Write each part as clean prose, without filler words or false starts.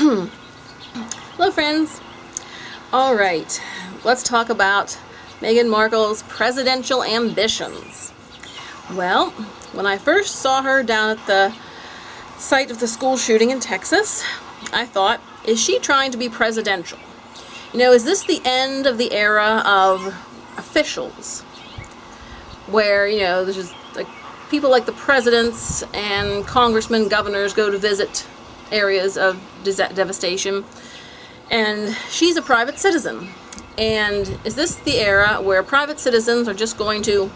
Hello friends. Alright, let's talk about Meghan Markle's presidential ambitions. Well, when I first saw her down at the site of the school shooting in Texas, I thought, is she trying to be presidential? You know, is this the end of the era of officials? Where, you know, there's just like people like the presidents and congressmen, governors go to visit areas of devastation, and she's a private citizen. And is this the era where private citizens are just going to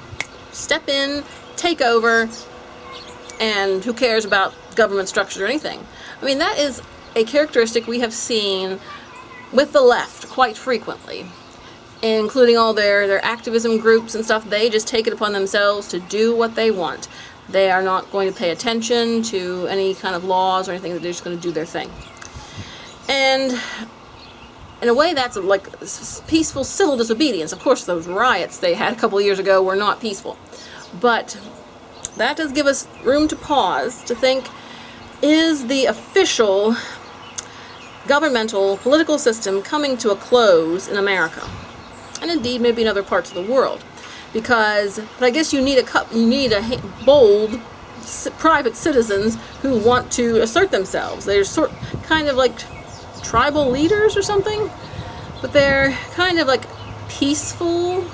step in, take over, and who cares about government structure or anything? I mean, that is a characteristic we have seen with the left quite frequently, including all their activism groups and stuff. They just take it upon themselves to do what they want. They are not going to pay attention to any kind of laws or anything. They're just going to do their thing. And in a way, that's like peaceful civil disobedience. Of course, those riots they had a couple of years ago were not peaceful. But that does give us room to pause, to think, is the official governmental political system coming to a close in America? And indeed, maybe in other parts of the world. But I guess you need bold private citizens who want to assert themselves. They're kind of like tribal leaders or something, but they're kind of like peaceful,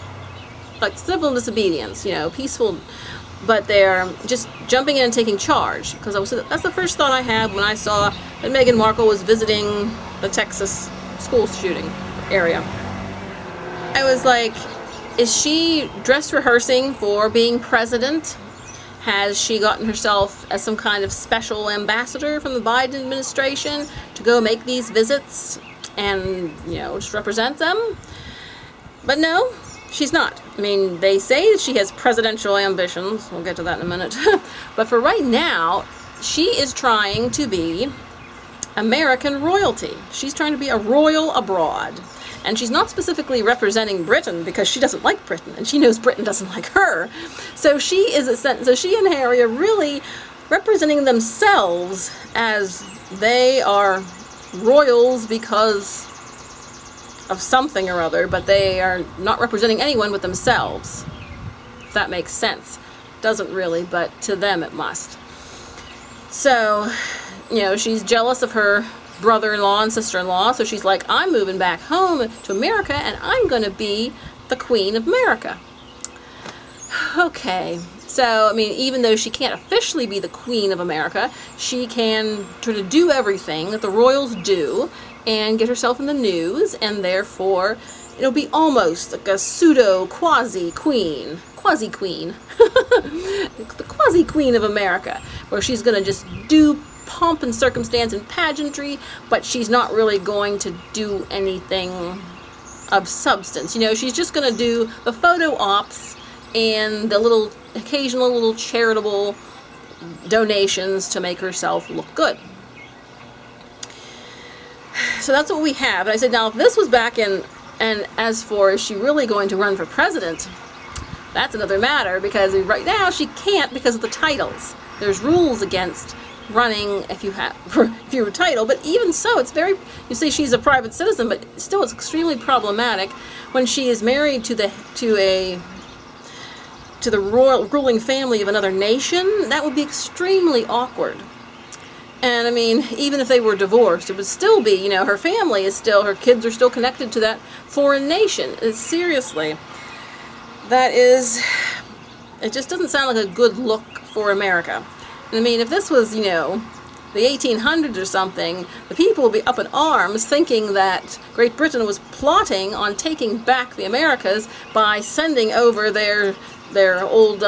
like civil disobedience, you know, peaceful, but they're just jumping in and taking charge. Because that's the first thought I had when I saw that Meghan Markle was visiting the Texas school shooting area. I was like, is she dress rehearsing for being president? Has she gotten herself as some kind of special ambassador from the Biden administration to go make these visits and, you know, just represent them? But no, she's not. I mean, they say that she has presidential ambitions. We'll get to that in a minute. But for right now, she is trying to be American royalty. She's trying to be a royal abroad. And she's not specifically representing Britain because she doesn't like Britain, and she knows Britain doesn't like her. So she and Harry are really representing themselves as they are royals because of something or other, but they are not representing anyone but themselves. If that makes sense. Doesn't really, but to them it must. So, you know, she's jealous of her brother-in-law and sister-in-law, so she's like, I'm moving back home to America and I'm going to be the Queen of America. Okay, so, I mean, even though she can't officially be the Queen of America, she can try to do everything that the royals do and get herself in the news, and therefore it'll be almost like a pseudo quasi-queen. Quasi-queen. The quasi-queen of America, where she's going to just do pomp and circumstance and pageantry, but she's not really going to do anything of substance. You know, she's just going to do the photo ops and the occasional little charitable donations to make herself look good. So that's what we have. And I said, now if this was back in, and as for is she really going to run for president, that's another matter, because right now she can't because of the titles. There's rules against running if you're a title, but even so, it's very, you see, she's a private citizen, but still it's extremely problematic when she is married to the royal ruling family of another nation. That would be extremely awkward. And I mean, even if they were divorced, it would still be, you know, her family is still, her kids are still connected to that foreign nation. Seriously, it just doesn't sound like a good look for America. I mean, if this was, you know, the 1800s or something, the people would be up in arms thinking that Great Britain was plotting on taking back the Americas by sending over their old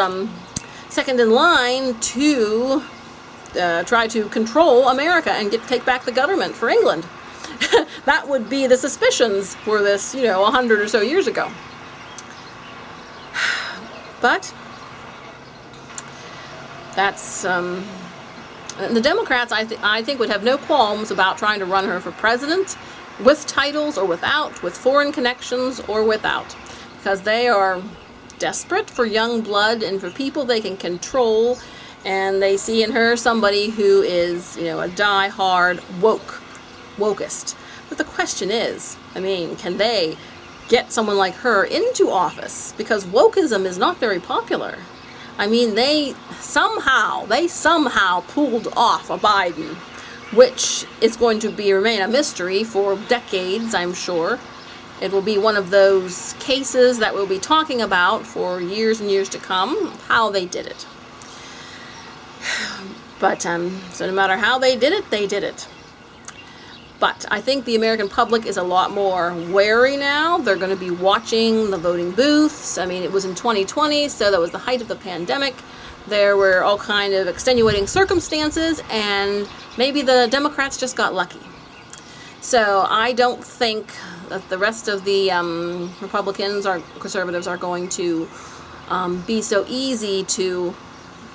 second in line to try to control America and take back the government for England. That would be the suspicions were this, you know, 100 or so years ago. But that's the Democrats, I think, would have no qualms about trying to run her for president, with titles or without, with foreign connections or without, because they are desperate for young blood and for people they can control, and they see in her somebody who is, you know, a die-hard woke wokest. But the question is, I mean, can they get someone like her into office? Because wokeism is not very popular. I mean, they somehow pulled off a Biden, which is going to remain a mystery for decades, I'm sure. It will be one of those cases that we'll be talking about for years and years to come, how they did it. But, so no matter how they did it, they did it. But I think the American public is a lot more wary now. They're going to be watching the voting booths. I mean, it was in 2020, so that was the height of the pandemic. There were all kind of extenuating circumstances, and maybe the Democrats just got lucky. So I don't think that the rest of the Republicans or conservatives are going to be so easy to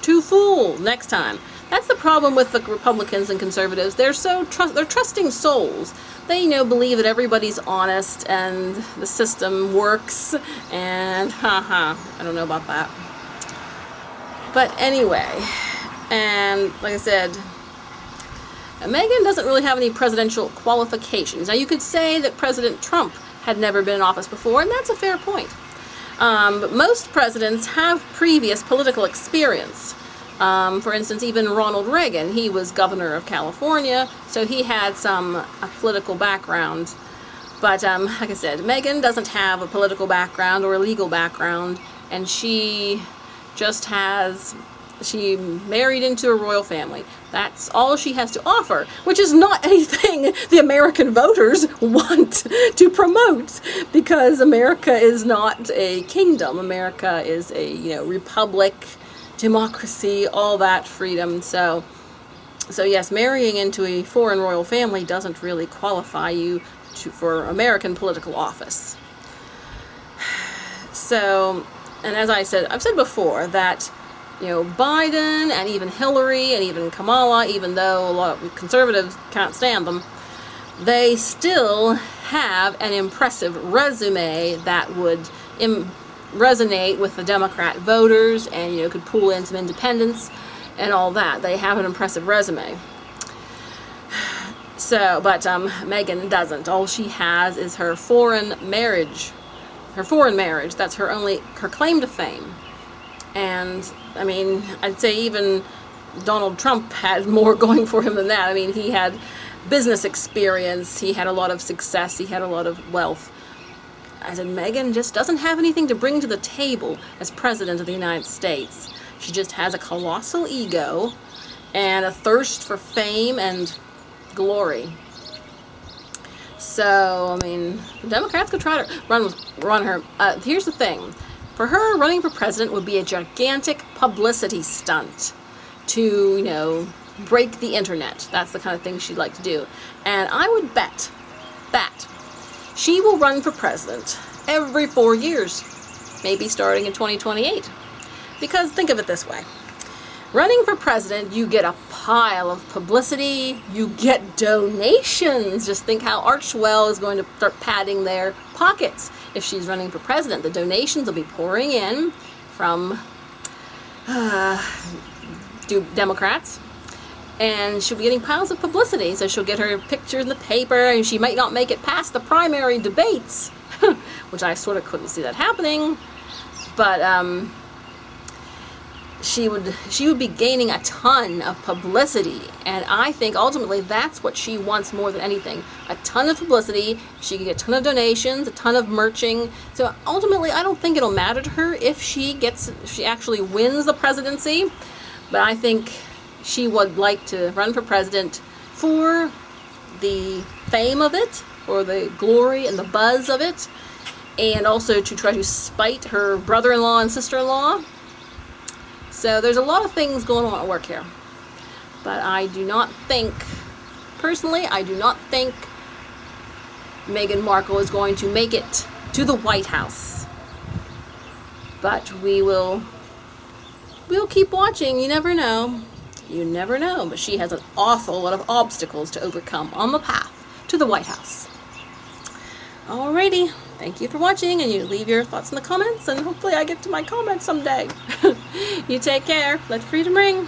fool next time. That's the problem with the Republicans and conservatives. They're trusting souls. They, believe that everybody's honest and the system works, and I don't know about that. But anyway, and like I said, Meghan doesn't really have any presidential qualifications. Now, you could say that President Trump had never been in office before, and that's a fair point. But most presidents have previous political experience. For instance, even Ronald Reagan, he was governor of California, so he had some political background. But like I said, Meghan doesn't have a political background or a legal background, and she married into a royal family. That's all she has to offer, which is not anything the American voters want to promote, because America is not a kingdom. America is a, republic, democracy, all that freedom. So yes, marrying into a foreign royal family doesn't really qualify you for American political office. So, and as I've said before that, Biden and even Hillary and even Kamala, even though a lot of conservatives can't stand them, they still have an impressive resume that would resonate with the Democrat voters, and could pull in some independents and all that. They have an impressive resume. So, but Meghan doesn't. All she has is her foreign marriage. That's her claim to fame. And I mean, I'd say even Donald Trump had more going for him than that. I mean, he had business experience, he had a lot of success, he had a lot of wealth. I said, Meghan just doesn't have anything to bring to the table as President of the United States. She just has a colossal ego and a thirst for fame and glory. So, I mean, the Democrats could try to run her. Here's the thing. For her, running for president would be a gigantic publicity stunt to, break the internet. That's the kind of thing she'd like to do. And I would bet that she will run for president every 4 years, maybe starting in 2028. Because think of it this way. Running for president, you get a pile of publicity, you get donations. Just think how Archwell is going to start padding their pockets. If she's running for president, the donations will be pouring in from Democrats. And she'll be getting piles of publicity, so she'll get her picture in the paper, and she might not make it past the primary debates, which I sort of couldn't see that happening, but she would be gaining a ton of publicity, and I think ultimately that's what she wants more than anything. A ton of publicity, she can get a ton of donations, a ton of merching, so ultimately I don't think it'll matter to her if she actually wins the presidency, but I think she would like to run for president for the fame of it, or the glory and the buzz of it, and also to try to spite her brother-in-law and sister-in-law. So there's a lot of things going on at work here. But I do not think, personally, Meghan Markle is going to make it to the White House. But we'll keep watching. You never know. You never know, but she has an awful lot of obstacles to overcome on the path to the White House. Alrighty, thank you for watching, and you leave your thoughts in the comments, and hopefully I get to my comments someday. You take care. Let freedom ring.